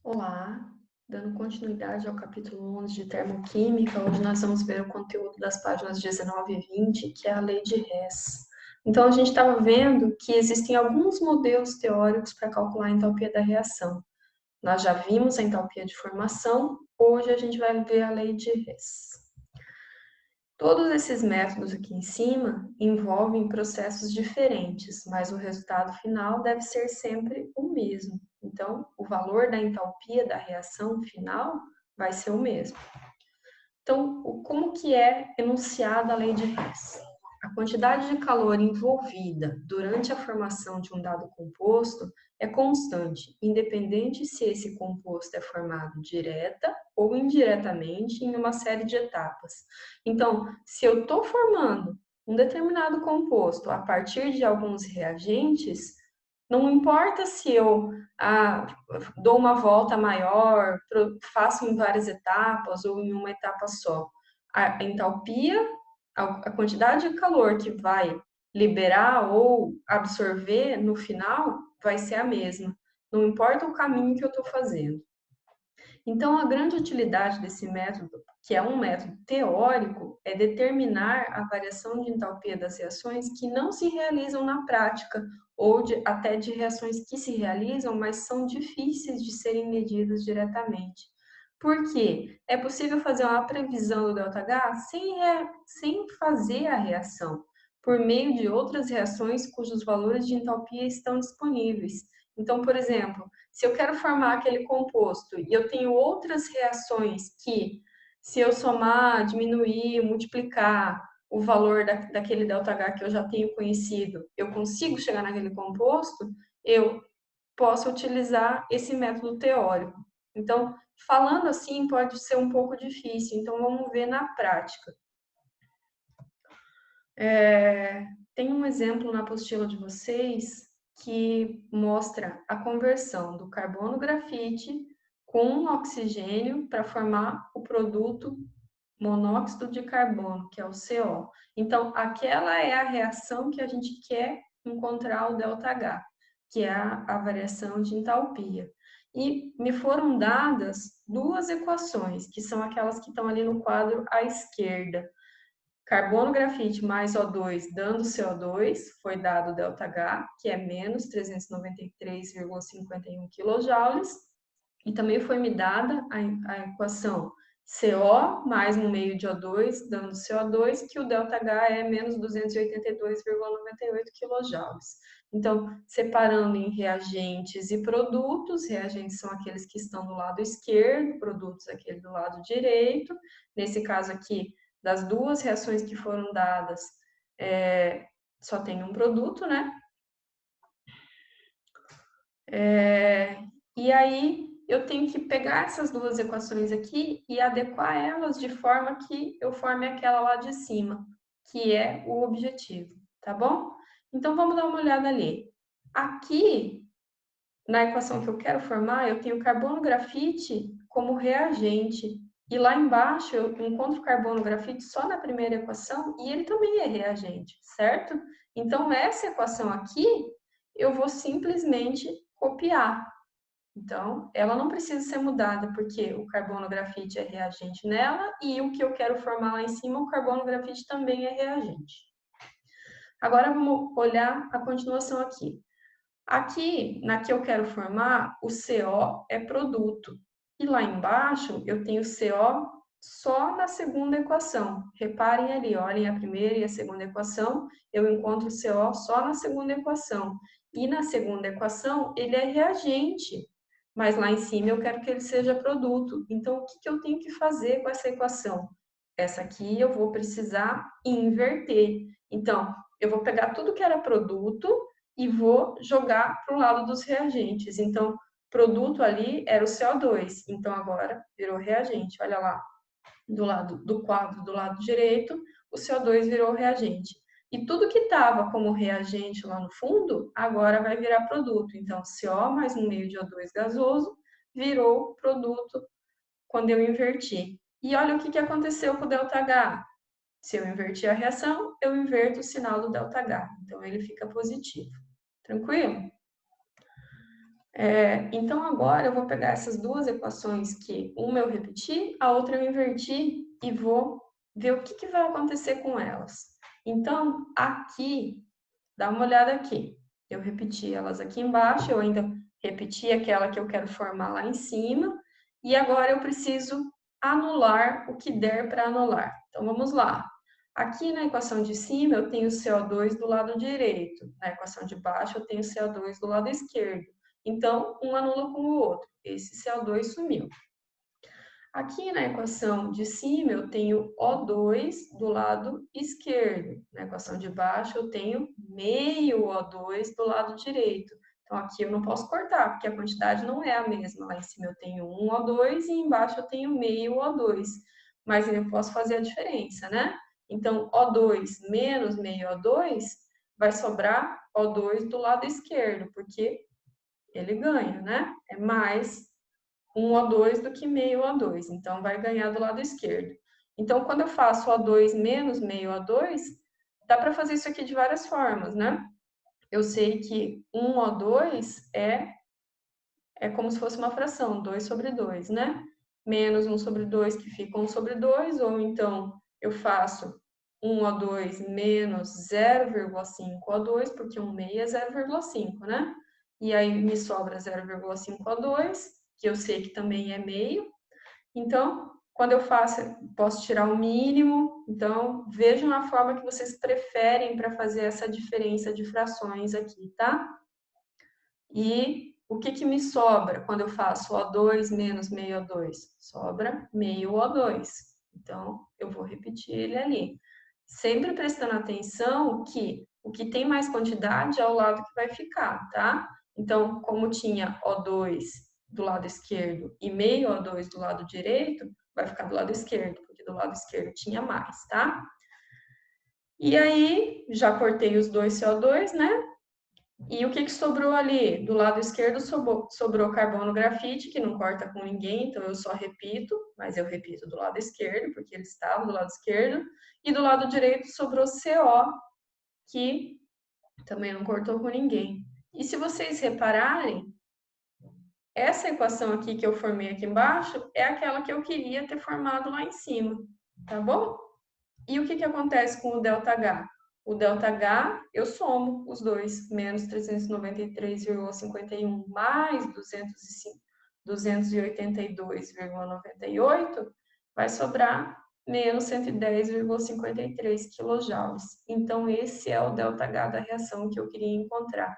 Olá, dando continuidade ao capítulo 11 de Termoquímica, hoje nós vamos ver o conteúdo das páginas 19 e 20, que é a lei de Hess. Então, a gente estava vendo que existem alguns modelos teóricos para calcular a entalpia da reação. Nós já vimos a entalpia de formação, hoje a gente vai ver a lei de Hess. Todos esses métodos aqui em cima envolvem processos diferentes, mas o resultado final deve ser sempre o mesmo. Então, o valor da entalpia da reação final vai ser o mesmo. Então, como que é enunciada a lei de Hess? A quantidade de calor envolvida durante a formação de um dado composto é constante, independente se esse composto é formado direta ou indiretamente em uma série de etapas. Então, se eu estou formando um determinado composto a partir de alguns reagentes, não importa se eu dou uma volta maior, faço em várias etapas ou em uma etapa só. A entalpia, a quantidade de calor que vai liberar ou absorver no final vai ser a mesma. Não importa o caminho que eu estou fazendo. Então, a grande utilidade desse método, que é um método teórico, é determinar a variação de entalpia das reações que não se realizam na prática, ou até de reações que se realizam, mas são difíceis de serem medidas diretamente. Por quê? É possível fazer uma previsão do ΔH sem fazer a reação, por meio de outras reações cujos valores de entalpia estão disponíveis. Então, por exemplo, se eu quero formar aquele composto e eu tenho outras reações que, se eu somar, diminuir, multiplicar o valor daquele ΔH que eu já tenho conhecido, eu consigo chegar naquele composto, eu posso utilizar esse método teórico. Então, falando assim, pode ser um pouco difícil, então vamos ver na prática. Tem um exemplo na apostila de vocês que mostra a conversão do carbono grafite com oxigênio para formar o produto monóxido de carbono, que é o CO. Então, aquela é a reação que a gente quer encontrar o ΔH, que é a variação de entalpia. E me foram dadas duas equações, que são aquelas que estão ali no quadro à esquerda. Carbono grafite mais O2 dando CO2, foi dado ΔH, que é menos 393,51 kJ. E também foi me dada a equação CO mais 1 meio de O2 dando CO2, que o ΔH é menos 282,98 kJ. Então, separando em reagentes e produtos, reagentes são aqueles que estão do lado esquerdo, produtos aquele do lado direito. Nesse caso aqui, das duas reações que foram dadas, só tem um produto, né? E aí eu tenho que pegar essas duas equações aqui e adequar elas de forma que eu forme aquela lá de cima, que é o objetivo, tá bom? Então vamos dar uma olhada ali. Aqui, na equação que eu quero formar, eu tenho carbono grafite como reagente. E lá embaixo eu encontro carbono grafite só na primeira equação e ele também é reagente, certo? Então essa equação aqui eu vou simplesmente copiar. Então, ela não precisa ser mudada, porque o carbono grafite é reagente nela e o que eu quero formar lá em cima, o carbono grafite também é reagente. Agora, vamos olhar a continuação aqui. Aqui, na que eu quero formar, o CO é produto. E lá embaixo, eu tenho CO só na segunda equação. Reparem ali, olhem a primeira e a segunda equação, eu encontro o CO só na segunda equação. E na segunda equação, ele é reagente, mas lá em cima eu quero que ele seja produto. Então, o que eu tenho que fazer com essa equação? Essa aqui eu vou precisar inverter. Então, eu vou pegar tudo que era produto e vou jogar para o lado dos reagentes. Então, produto ali era o CO2, então agora virou reagente. Olha lá, do lado do quadro do lado direito, o CO2 virou reagente. E tudo que estava como reagente lá no fundo, agora vai virar produto. Então, CO mais 1 meio de O2 gasoso virou produto quando eu inverti. E olha o que aconteceu com o ΔH. Se eu invertir a reação, eu inverto o sinal do ΔH. Então, ele fica positivo. Tranquilo? Então, agora eu vou pegar essas duas equações que uma eu repeti, a outra eu inverti e vou ver o que vai acontecer com elas. Então, aqui, dá uma olhada aqui. Eu repeti elas aqui embaixo, eu ainda repeti aquela que eu quero formar lá em cima, e agora eu preciso anular o que der para anular. Então, vamos lá. Aqui na equação de cima, eu tenho CO2 do lado direito. Na equação de baixo, eu tenho CO2 do lado esquerdo. Então, um anula com o outro. Esse CO2 sumiu. Aqui na equação de cima, eu tenho O2 do lado esquerdo. Na equação de baixo, eu tenho meio O2 do lado direito. Então, aqui eu não posso cortar, porque a quantidade não é a mesma. Lá em cima eu tenho um O2 e embaixo eu tenho meio O2. Mas eu posso fazer a diferença, né? Então, O2 menos meio O2 vai sobrar O2 do lado esquerdo, porque ele ganha, né? É mais um O2 do que meio O2, então vai ganhar do lado esquerdo. Então, quando eu faço O2 menos meio O2, dá para fazer isso aqui de várias formas, né? Eu sei que um O2 é como se fosse uma fração, 2 sobre 2, né? Menos 1 sobre 2, que fica 1 sobre 2, ou então eu faço 1 O2 menos 0,5 O2, porque 1 meio é 0,5, né? E aí me sobra 0,5 O2, que eu sei que também é meio. Então, quando eu faço, posso tirar o mínimo. Então, vejam a forma que vocês preferem para fazer essa diferença de frações aqui, tá? E o que me sobra quando eu faço O2 menos meio O2? Sobra meio O2. Então, eu vou repetir ele ali. Sempre prestando atenção que o que tem mais quantidade é o lado que vai ficar, tá? Então, como tinha O2 do lado esquerdo e meio O2 do lado direito, vai ficar do lado esquerdo, porque do lado esquerdo tinha mais, tá? E aí, já cortei os dois CO2, né? E o que sobrou ali? Do lado esquerdo sobrou carbono grafite, que não corta com ninguém, então eu só repito, mas eu repito do lado esquerdo, porque ele estava do lado esquerdo. E do lado direito sobrou CO, que também não cortou com ninguém. E se vocês repararem, essa equação aqui que eu formei aqui embaixo é aquela que eu queria ter formado lá em cima, tá bom? E o que acontece com o ΔH? O ΔH, eu somo os dois, menos 393,51 mais 282,98, vai sobrar menos 110,53 kJ. Então, esse é o ΔH da reação que eu queria encontrar.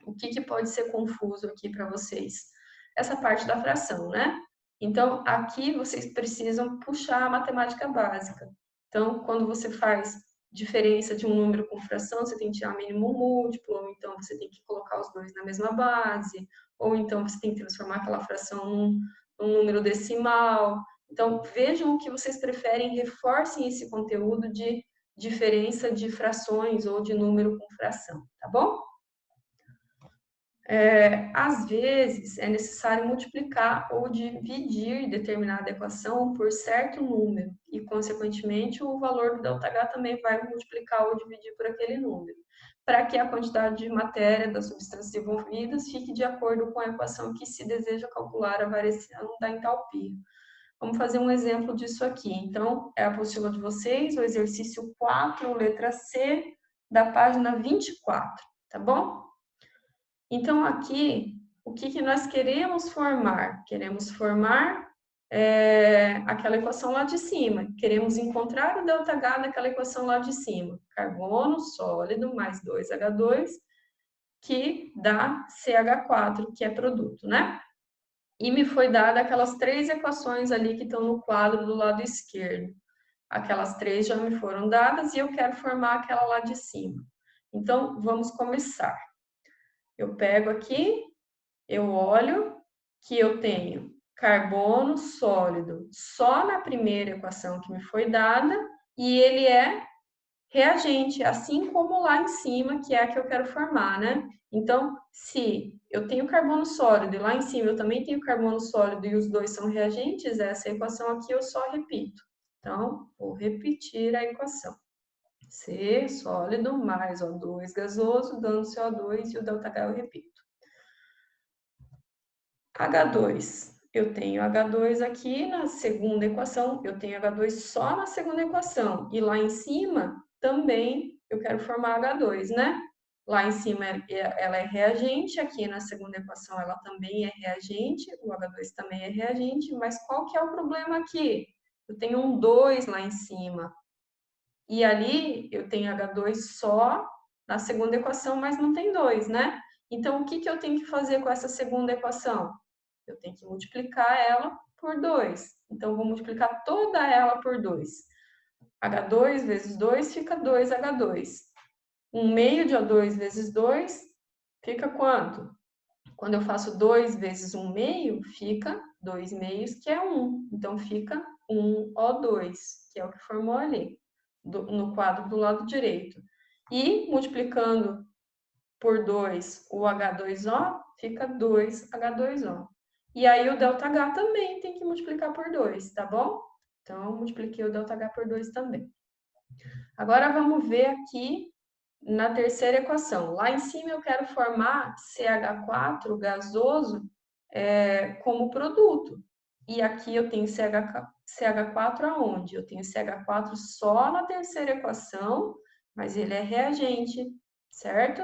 O que pode ser confuso aqui para vocês? Essa parte da fração, né? Então, aqui vocês precisam puxar a matemática básica. Então, quando você faz diferença de um número com fração, você tem que tirar mínimo múltiplo, ou então você tem que colocar os dois na mesma base, ou então você tem que transformar aquela fração num número decimal. Então, vejam o que vocês preferem, reforcem esse conteúdo de diferença de frações ou de número com fração, tá bom? Às vezes, é necessário multiplicar ou dividir determinada equação por certo número, e, consequentemente, o valor do ΔH também vai multiplicar ou dividir por aquele número, para que a quantidade de matéria das substâncias envolvidas fique de acordo com a equação que se deseja calcular a variação da entalpia. Vamos fazer um exemplo disso aqui. Então, é a apostila de vocês, o exercício 4, letra C, da página 24, tá bom? Então, aqui, o que nós queremos formar? Queremos formar aquela equação lá de cima. Queremos encontrar o ΔH daquela equação lá de cima. Carbono sólido mais 2H2, que dá CH4, que é produto, né? E me foi dada aquelas três equações ali que estão no quadro do lado esquerdo. Aquelas três já me foram dadas e eu quero formar aquela lá de cima. Então, vamos começar. Eu pego aqui, eu olho que eu tenho carbono sólido só na primeira equação que me foi dada, e ele é reagente, assim como lá em cima, que é a que eu quero formar, né? Então, se eu tenho carbono sólido e lá em cima eu também tenho carbono sólido e os dois são reagentes, essa equação aqui eu só repito. Então, vou repetir a equação. C sólido mais O2 gasoso, dando CO2 e o ΔH eu repito. H2. Eu tenho H2 aqui na segunda equação, eu tenho H2 só na segunda equação. E lá em cima, também, eu quero formar H2, né? Lá em cima ela é reagente, aqui na segunda equação ela também é reagente, o H2 também é reagente, mas qual que é o problema aqui? Eu tenho um 2 lá em cima. E ali eu tenho H2 só na segunda equação, mas não tem 2, né? Então, o que eu tenho que fazer com essa segunda equação? Eu tenho que multiplicar ela por 2. Então, vou multiplicar toda ela por 2. H2 vezes 2 fica 2H2. 1 meio de O2 vezes 2 fica quanto? Quando eu faço 2 vezes 1 meio, fica 2 meios, que é 1. Então, fica 1O2, que é o que formou ali, no quadro do lado direito. E, multiplicando por 2 o H2O, fica 2H2O. E aí, o ΔH também tem que multiplicar por 2, tá bom? Então, multipliquei o ΔH por 2 também. Agora, vamos ver aqui na terceira equação. Lá em cima eu quero formar CH4 gasoso como produto. E aqui eu tenho CH4 aonde? Eu tenho CH4 só na terceira equação, mas ele é reagente, certo?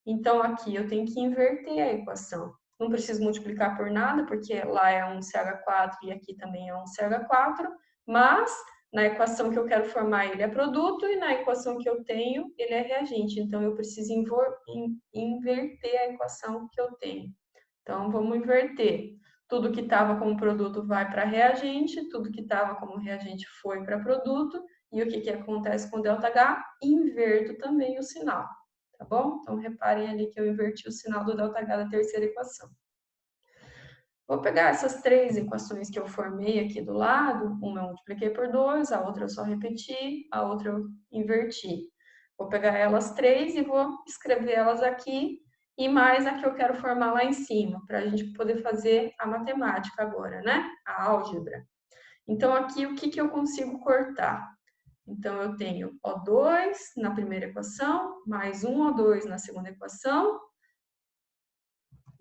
Então aqui eu tenho que inverter a equação. Não preciso multiplicar por nada, porque lá é um CH4 e aqui também é um CH4, mas na equação que eu quero formar, ele é produto, e na equação que eu tenho, ele é reagente. Então, eu preciso inverter a equação que eu tenho. Então, vamos inverter. Tudo que estava como produto vai para reagente, tudo que estava como reagente foi para produto. E o que acontece com ΔH? Inverto também o sinal, tá bom? Então, reparem ali que eu inverti o sinal do ΔH da terceira equação. Vou pegar essas três equações que eu formei aqui do lado, uma eu multipliquei por 2, a outra eu só repeti, a outra eu inverti. Vou pegar elas três e vou escrever elas aqui, e mais a que eu quero formar lá em cima, para a gente poder fazer a matemática agora, né? A álgebra. Então, aqui, o que eu consigo cortar? Então, eu tenho O2 na primeira equação, mais 1O2 na segunda equação,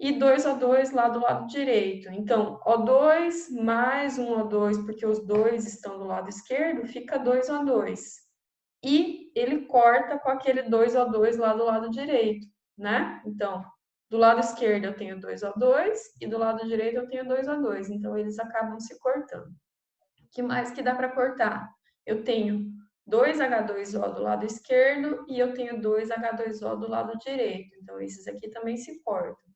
e 2O2 lá do lado direito. Então, O2 mais 1O2, porque os dois estão do lado esquerdo, fica 2O2. E ele corta com aquele 2O2 lá do lado direito, né? Então, do lado esquerdo eu tenho 2O2 e do lado direito eu tenho 2O2. Então, eles acabam se cortando. O que mais que dá para cortar? Eu tenho 2H2O do lado esquerdo e eu tenho 2H2O do lado direito. Então, esses aqui também se cortam.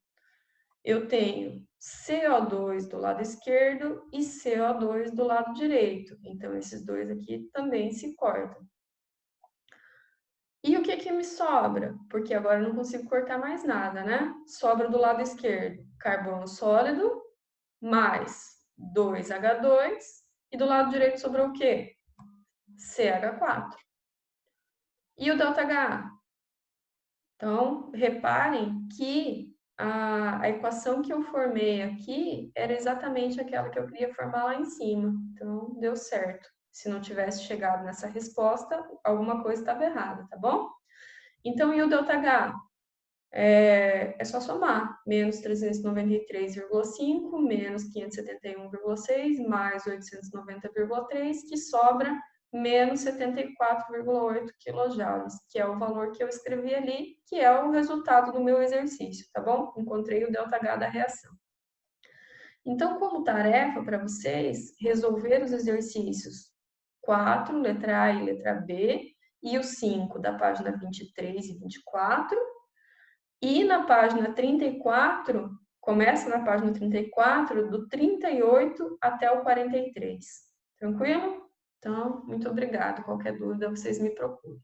Eu tenho CO2 do lado esquerdo e CO2 do lado direito. Então, esses dois aqui também se cortam. E o que me sobra? Porque agora eu não consigo cortar mais nada, né? Sobra do lado esquerdo carbono sólido mais 2H2 e do lado direito sobrou o quê? CH4. E o ΔH? Então, reparem que a equação que eu formei aqui era exatamente aquela que eu queria formar lá em cima. Então, deu certo. Se não tivesse chegado nessa resposta, alguma coisa estava errada, tá bom? Então, e o ΔH? É só somar. Menos 393,5, menos 571,6, mais 890,3, que sobra menos 74,8 kJ, que é o valor que eu escrevi ali, que é o resultado do meu exercício, tá bom? Encontrei o ΔH da reação. Então, como tarefa para vocês, resolver os exercícios 4, letra A e letra B, e o 5 da página 23 e 24, e na página 34, começa na página 34, do 38 até o 43. Tranquilo? Então, muito obrigada. Qualquer dúvida, vocês me procuram.